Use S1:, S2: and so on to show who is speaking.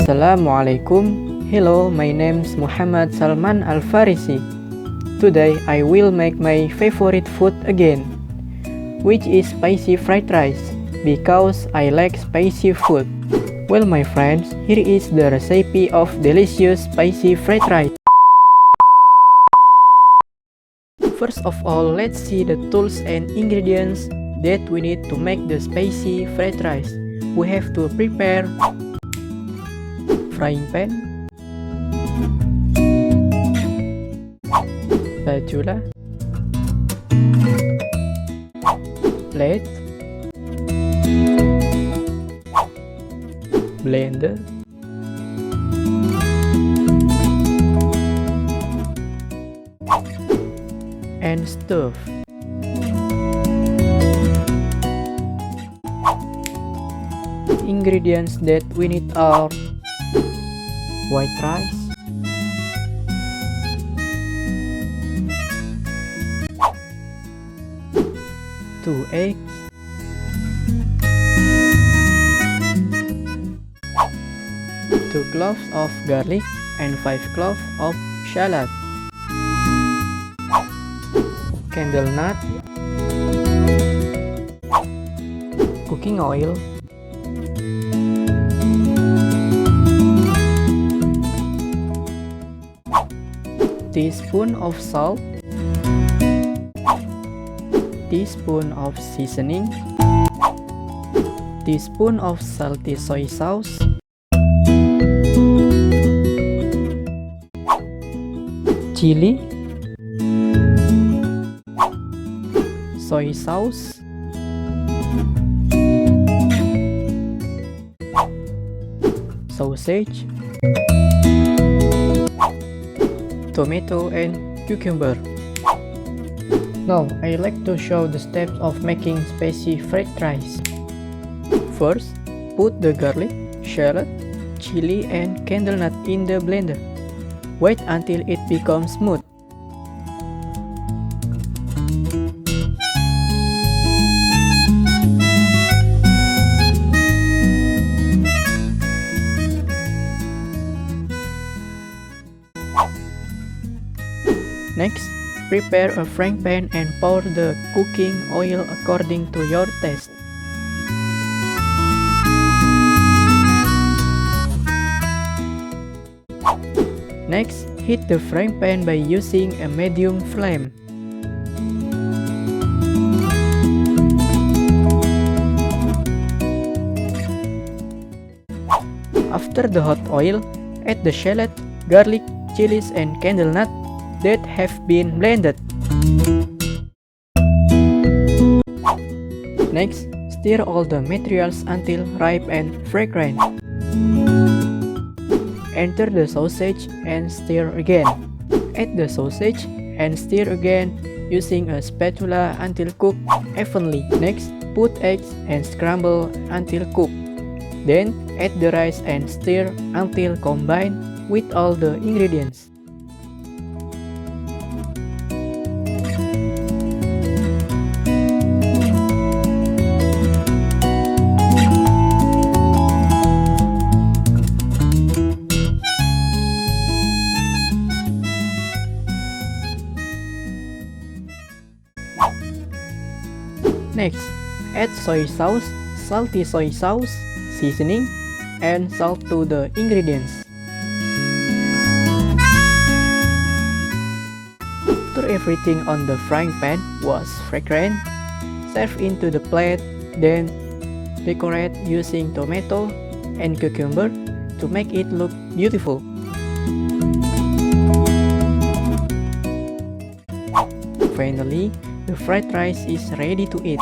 S1: Assalamualaikum. Hello, my name's Muhammad Salman Al-Farisi. Today I will make my favorite food again, which is spicy fried rice, because I like spicy food. Well, my friends, here is the recipe of delicious spicy fried rice. First of all, let's see the tools and ingredients that we need to make the spicy fried rice. We have to prepare frying pan, spatula, plate, blender, and stove. Ingredients that we need are white rice, two eggs, two cloves of garlic and 5 cloves of shallot, candle nut, cooking oil, teaspoon of salt, teaspoon of seasoning, teaspoon of salty soy sauce, chili, soy sauce, sausage, tomato and cucumber. Now, I like to show the steps of making spicy fried rice. First, put the garlic, shallot, chili and candle nut in the blender. Wait until it becomes smooth. Next, prepare a frying pan and pour the cooking oil according to your taste. Next, heat the frying pan by using a medium flame. After the hot oil, add the shallot, garlic, chilies and candle nut that have been blended. Next, stir all the materials until ripe and fragrant. Enter the sausage and stir again. Add the sausage and stir again using a spatula until cooked evenly. Next, put eggs and scramble until cooked. Then, add the rice and stir until combined with all the ingredients. Next, add soy sauce, salty soy sauce, seasoning, and salt to the ingredients. After everything on the frying pan was fragrant, serve into the plate, then decorate using tomato and cucumber to make it look beautiful. Finally, the fried rice is ready to eat.